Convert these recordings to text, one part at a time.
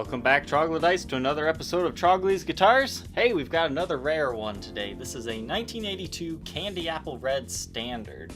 Welcome back, Troglodytes, to another episode of Trogly's Guitars. Hey, we've got another rare one today. This is a 1982 Candy Apple Red Standard.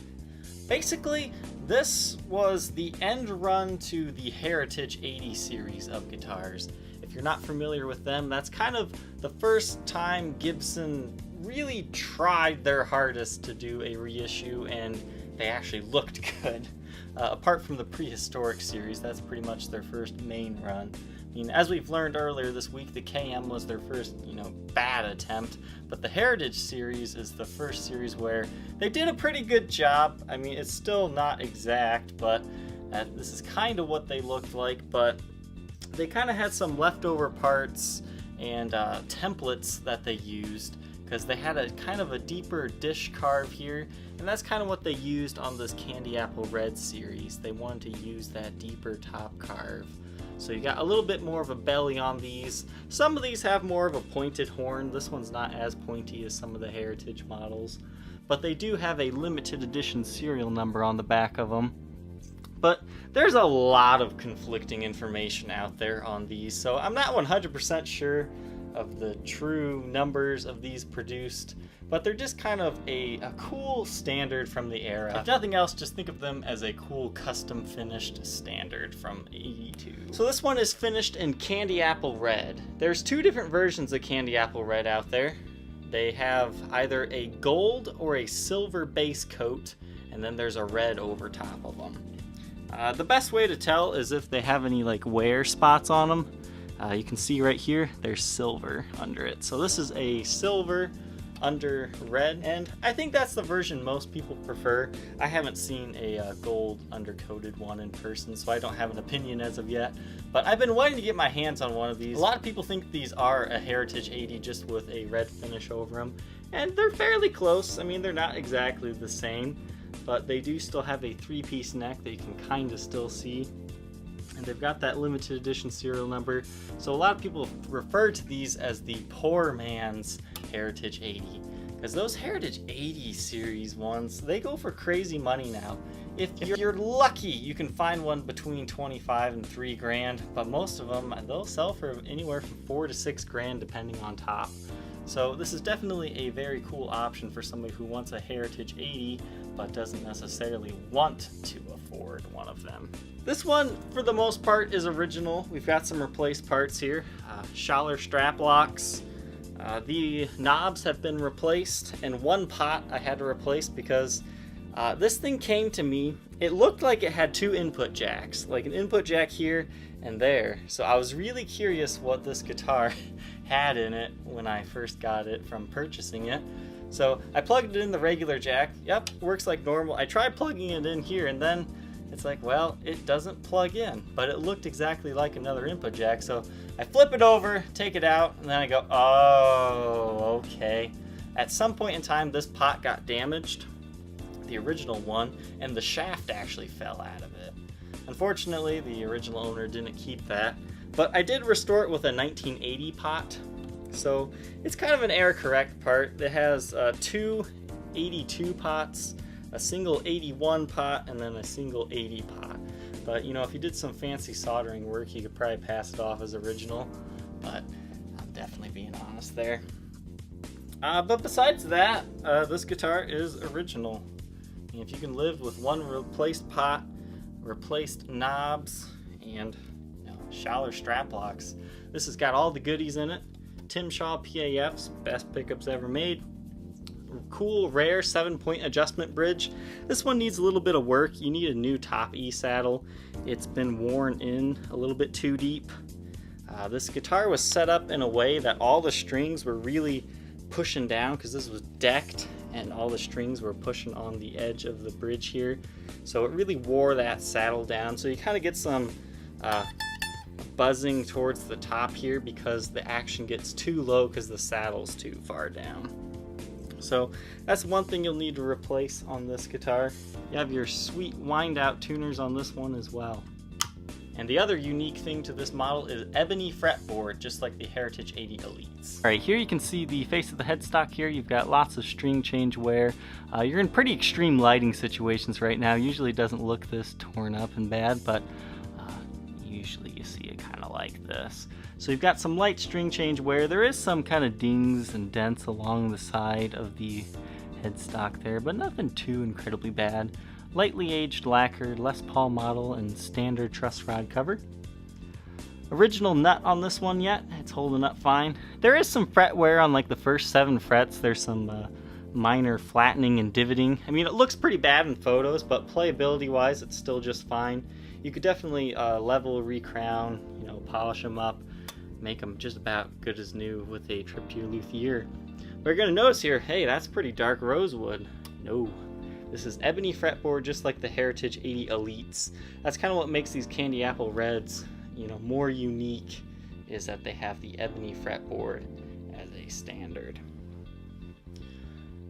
Basically, this was the end run to the Heritage 80 series of guitars. If you're not familiar with them, that's kind of the first time Gibson really tried their hardest to do a reissue, and they actually looked good. Apart from the Prehistoric series, that's pretty much their first main run. I mean, as we've learned earlier this week, the KM was their first, bad attempt, but the Heritage series is the first series where they did a pretty good job. I mean, it's still not exact, but this is kind of what they looked like, but they kind of had some leftover parts and templates that they used, because they had a kind of a deeper dish carve here, and that's kind of what they used on this Candy Apple Red series. They wanted to use that deeper top carve. So you got a little bit more of a belly on these. Some of these have more of a pointed horn. This one's not as pointy as some of the Heritage models, but they do have a limited edition serial number on the back of them. But there's a lot of conflicting information out there on these, so I'm not 100% sure of the true numbers of these produced, but they're just kind of a cool standard from the era. If nothing else, just think of them as a cool custom finished standard from 82. So this one is finished in Candy Apple Red. There's two different versions of Candy Apple Red out there. They have either a gold or a silver base coat, and then there's a red over top of them. The best way to tell is if they have any wear spots on them. You can see right here, there's silver under it. So this is a silver under red, and I think that's the version most people prefer. I haven't seen a gold undercoated one in person, so I don't have an opinion as of yet, but I've been wanting to get my hands on one of these. A lot of people think these are a Heritage 80 just with a red finish over them, and they're fairly close. I mean, they're not exactly the same, but they do still have a three-piece neck that you can kind of still see. And they've got that limited edition serial number, so a lot of people refer to these as the poor man's Heritage 80, because those Heritage 80 series ones, they go for crazy money now. If you're lucky, you can find one between 25 and 3 grand, but most of them, they'll sell for anywhere from 4 to 6 grand depending on top. So this is definitely a very cool option for somebody who wants a Heritage 80 but doesn't necessarily want to afford one of them. This one, for the most part, is original. We've got some replaced parts here. Schaller strap locks. The knobs have been replaced, and one pot I had to replace because this thing came to me. It looked like it had 2 input jacks, like an input jack here and there. So I was really curious what this guitar had in it when I first got it from purchasing it. So I plugged it in the regular jack. Yep, works like normal. I tried plugging it in here, and then it's like, well, it doesn't plug in, but it looked exactly like another input jack. So I flip it over, take it out, and then I go, oh, okay. At some point in time, this pot got damaged, the original one, and the shaft actually fell out of it. Unfortunately, the original owner didn't keep that, but I did restore it with a 1980 pot. So it's kind of an error correct part. It has 2 82 pots, a single 81 pot, and then a single 80 pot. But if you did some fancy soldering work, you could probably pass it off as original, but I'm definitely being honest there. But besides that, this guitar is original. And if you can live with one replaced pot, replaced knobs, and Schaller strap locks, this has got all the goodies in it. Tim Shaw PAFs, best pickups ever made. Cool, rare 7-point adjustment bridge. This one needs a little bit of work. You need a new top E saddle. It's been worn in a little bit too deep. This guitar was set up in a way that all the strings were really pushing down, because this was decked and all the strings were pushing on the edge of the bridge here. So it really wore that saddle down. So you kind of get some buzzing towards the top here because the action gets too low because the saddle's too far down. So that's one thing you'll need to replace on this guitar. You have your sweet wind out tuners on this one as well. And the other unique thing to this model is Evany Fretboard, just like the Heritage 80 Elites. Alright, here you can see the face of the headstock here. You've got lots of string change wear. You're in pretty extreme lighting situations right now. Usually it doesn't look this torn up and bad, but usually you see it kind of like this. So you've got some light string change wear. There is some kind of dings and dents along the side of the headstock there, but nothing too incredibly bad. Lightly aged lacquered Les Paul model and standard truss rod cover. Original nut on this one yet, it's holding up fine. There is some fret wear on like the first 7 frets. There's some minor flattening and divoting. I mean, it looks pretty bad in photos, but playability wise it's still just fine. You could definitely level, recrown, you know, polish them up, make them just about good as new with a trip to your luthier. But you're gonna notice here, hey, that's pretty dark rosewood. No, this is Evany Fretboard, just like the Heritage 80 Elites. That's kind of what makes these candy apple reds, you know, more unique, is that they have the Evany Fretboard as a standard.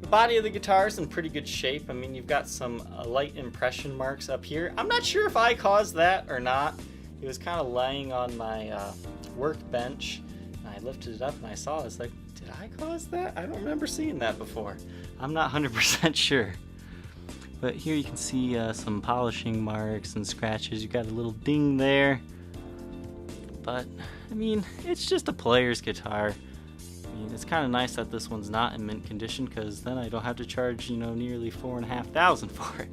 The body of the guitar is in pretty good shape. I mean, you've got some light impression marks up here. I'm not sure if I caused that or not. It was kind of laying on my workbench, and I lifted it up and I saw it. It's like, did I cause that? I don't remember seeing that before. I'm not 100% sure. But here you can see some polishing marks and scratches. You've got a little ding there. But, I mean, it's just a player's guitar. I mean, it's kind of nice that this one's not in mint condition, because then I don't have to charge, you know, nearly $4,500 for it.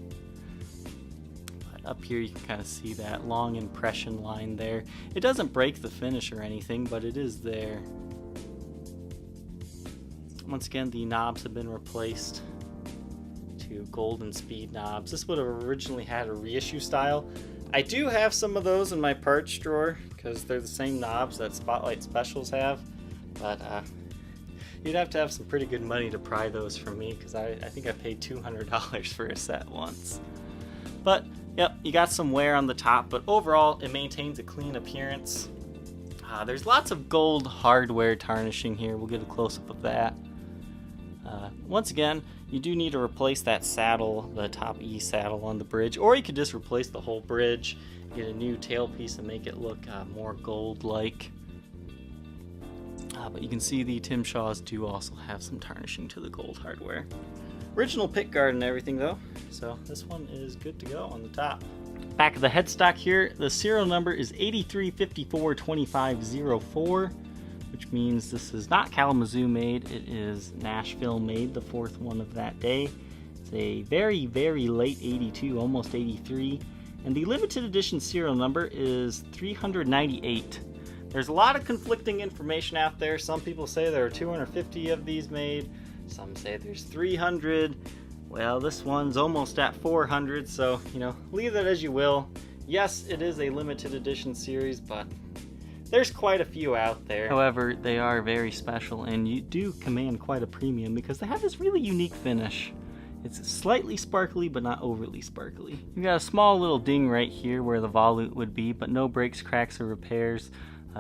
But up here you can kind of see that long impression line there. It doesn't break the finish or anything, but it is there. Once again, the knobs have been replaced to golden speed knobs. This would have originally had a reissue style. I do have some of those in my parts drawer, because they're the same knobs that Spotlight Specials have, but you'd have to have some pretty good money to pry those from me, because I think I paid $200 for a set once. But yep, you got some wear on the top, but overall it maintains a clean appearance. There's lots of gold hardware tarnishing here. We'll get a close-up of that. Once again, you do need to replace that saddle, the top E saddle on the bridge, or you could just replace the whole bridge, get a new tailpiece and make it look more gold-like. But you can see the Tim Shaws do also have some tarnishing to the gold hardware. Original pick guard and everything though, so this one is good to go on the top. Back of the headstock here, the serial number is 83542504, which means this is not Kalamazoo made, it is Nashville made, the 4th one of that day. It's a very, very late 82, almost 83, and the limited edition serial number is 398. There's a lot of conflicting information out there. Some people say there are 250 of these made, some say there's 300. Well, this one's almost at 400, so, you know, leave that as you will. Yes, it is a limited edition series, but there's quite a few out there. However, they are very special, and you do command quite a premium because they have this really unique finish. It's slightly sparkly, but not overly sparkly. You've got a small little ding right here where the volute would be, but no breaks, cracks, or repairs.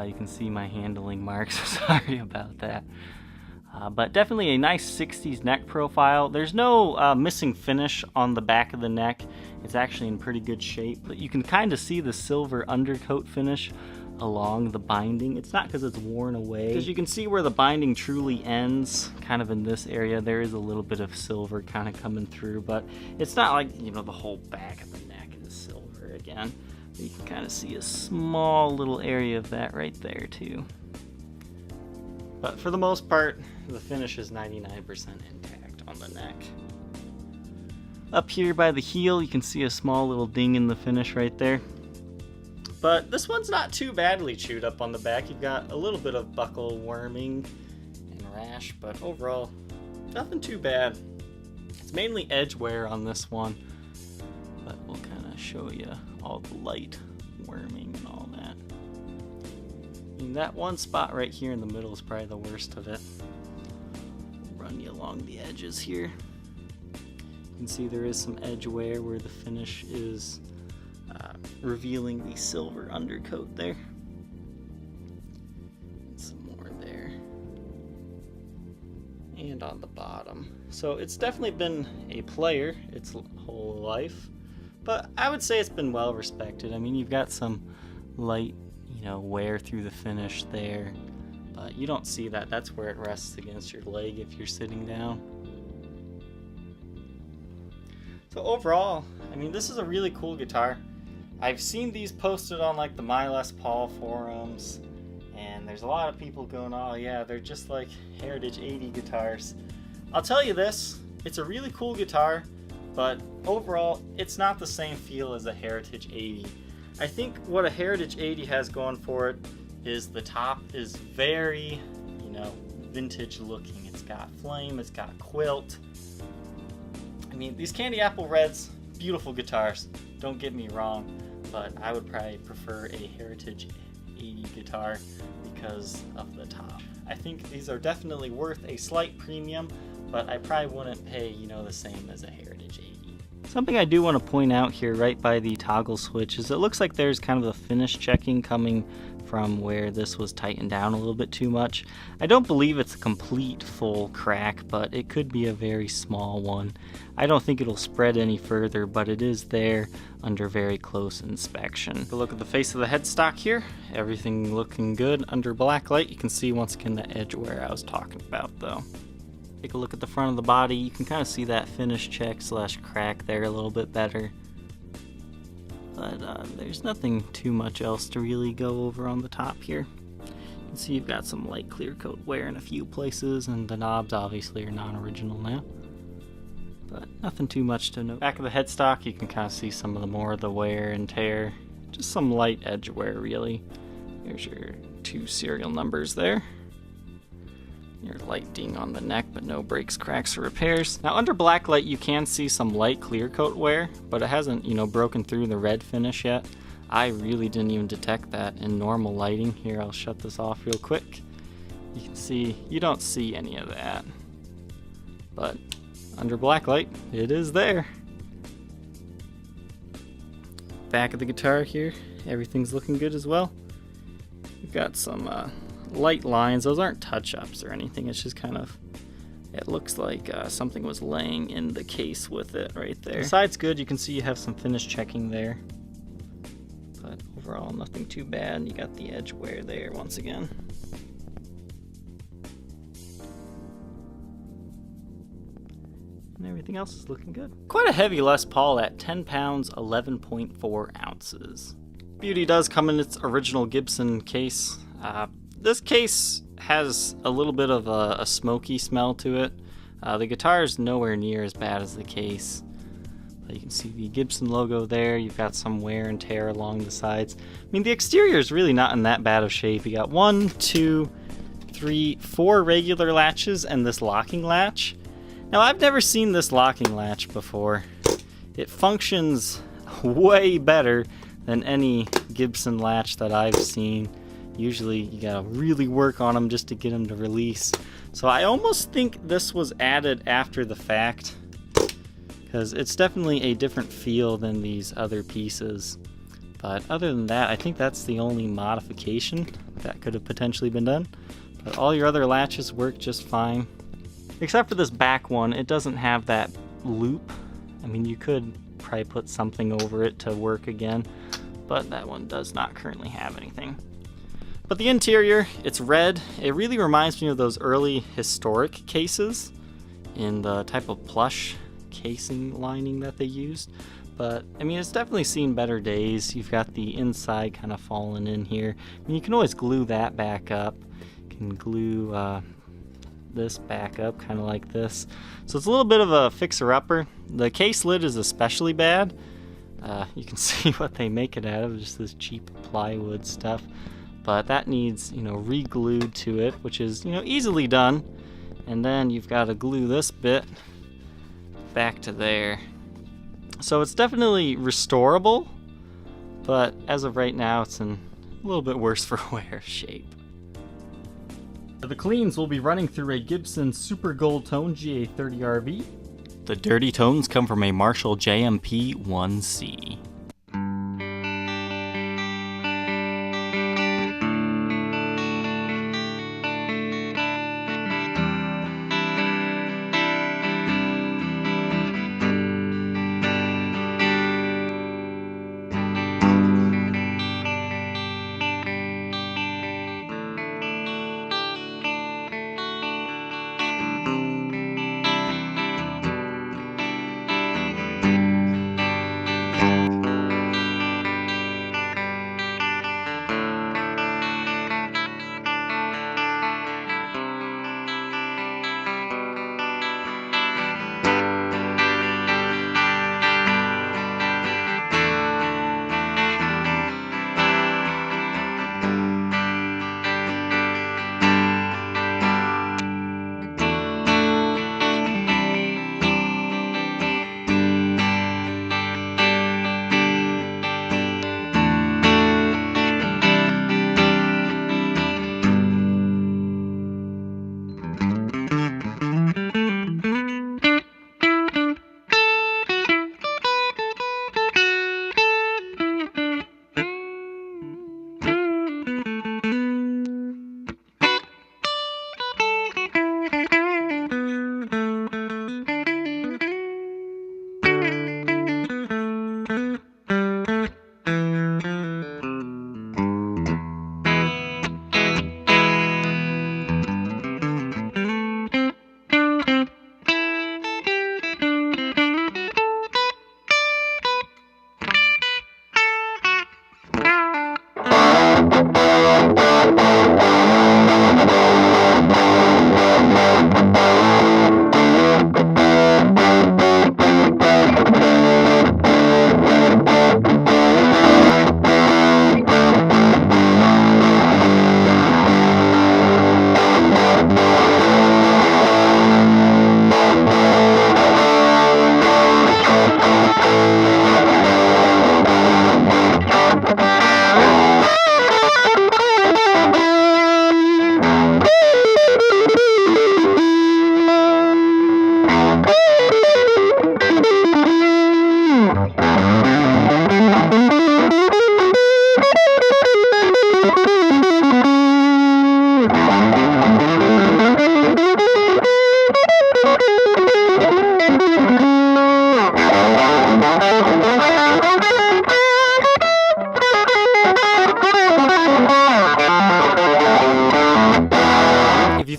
You can see my handling marks, sorry about that. But definitely a nice 60s neck profile. There's no missing finish on the back of the neck. It's actually in pretty good shape, but you can kind of see the silver undercoat finish along the binding. It's not because it's worn away, because you can see where the binding truly ends, kind of in this area. There is a little bit of silver kind of coming through, but it's not like, you know, the whole back of the neck is silver again. But you can kind of see a small little area of that right there too. But for the most part, the finish is 99% intact on the neck. Up here by the heel, you can see a small little ding in the finish right there. But this one's not too badly chewed up on the back. You've got a little bit of buckle worming and rash, but overall, nothing too bad. It's mainly edge wear on this one, but we'll kind of show you all the light worming and all that. I mean, that one spot right here in the middle is probably the worst of it. Run you along the edges here. You can see there is some edge wear where the finish is revealing the silver undercoat there. And some more there. And on the bottom. So it's definitely been a player its whole life, but I would say it's been well respected. I mean, you've got some light, you know, wear through the finish there, but you don't see that. That's where it rests against your leg if you're sitting down. So overall, I mean, this is a really cool guitar. I've seen these posted on like the My Les Paul forums, and there's a lot of people going, oh yeah, they're just like Heritage 80 guitars. I'll tell you this, it's a really cool guitar, but overall, it's not the same feel as a Heritage 80. I think what a Heritage 80 has going for it is the top is very, vintage looking. It's got flame, it's got quilt. I mean, these Candy Apple Reds, beautiful guitars, don't get me wrong, but I would probably prefer a Heritage 80 guitar because of the top. I think these are definitely worth a slight premium, but I probably wouldn't pay, the same as a Heritage 80. Something I do want to point out here right by the toggle switch is it looks like there's kind of a finish checking coming from where this was tightened down a little bit too much. I don't believe it's a complete full crack, but it could be a very small one. I don't think it'll spread any further, but it is there under very close inspection. Take a look at the face of the headstock here. Everything looking good under black light. You can see once again the edge wear I was talking about though. Take a look at the front of the body. You can kind of see that finish check / crack there a little bit better. But there's nothing too much else to really go over on the top here. You can see you've got some light clear coat wear in a few places, and the knobs obviously are non-original now. But nothing too much to note. Back of the headstock, you can kind of see some of the more of the wear and tear. Just some light edge wear really. Here's your 2 serial numbers there. Your light ding on the neck, but no breaks, cracks, or repairs. Now under black light you can see some light clear coat wear, but it hasn't, broken through the red finish yet. I really didn't even detect that in normal lighting. Here, I'll shut this off real quick. You can see, you don't see any of that. But under black light, it is there. Back of the guitar here, everything's looking good as well. We've got some light lines. Those aren't touch-ups or anything. It's just kind of, it looks like something was laying in the case with it right there. The side's good. You can see you have some finish checking there, but overall nothing too bad. You got the edge wear there once again. And everything else is looking good. Quite a heavy Les Paul at 10 pounds, 11.4 ounces. Beauty does come in its original Gibson case. This case has a little bit of a smoky smell to it. The guitar is nowhere near as bad as the case. But you can see the Gibson logo there. You've got some wear and tear along the sides. I mean, the exterior is really not in that bad of shape. You got 1, 2, 3, 4 regular latches and this locking latch. Now, I've never seen this locking latch before. It functions way better than any Gibson latch that I've seen. Usually you gotta really work on them just to get them to release. So I almost think this was added after the fact, because it's definitely a different feel than these other pieces. But other than that, I think that's the only modification that could have potentially been done. But all your other latches work just fine. Except for this back one, it doesn't have that loop. I mean, you could probably put something over it to work again, but that one does not currently have anything. But the interior, it's red. It really reminds me of those early historic cases in the type of plush casing lining that they used. But, I mean, it's definitely seen better days. You've got the inside kind of fallen in here. I mean, you can always glue that back up. You can glue this back up, kind of like this. So it's a little bit of a fixer-upper. The case lid is especially bad. You can see what they make it out of, just this cheap plywood stuff. But that needs, re-glued to it, which is, easily done. And then you've got to glue this bit back to there. So it's definitely restorable, but as of right now, it's in a little bit worse for wear shape. The cleans will be running through a Gibson Super Gold Tone GA30RV. The dirty tones come from a Marshall JMP 1C.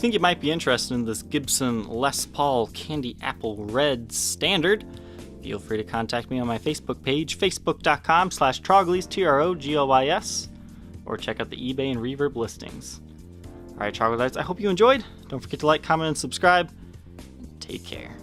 think you might be interested in this Gibson Les Paul Candy Apple Red Standard, feel free to contact me on my Facebook page, facebook.com/Troglys, Troglys, or check out the eBay and Reverb listings. Alright, Troglodytes, I hope you enjoyed. Don't forget to like, comment, and subscribe. Take care.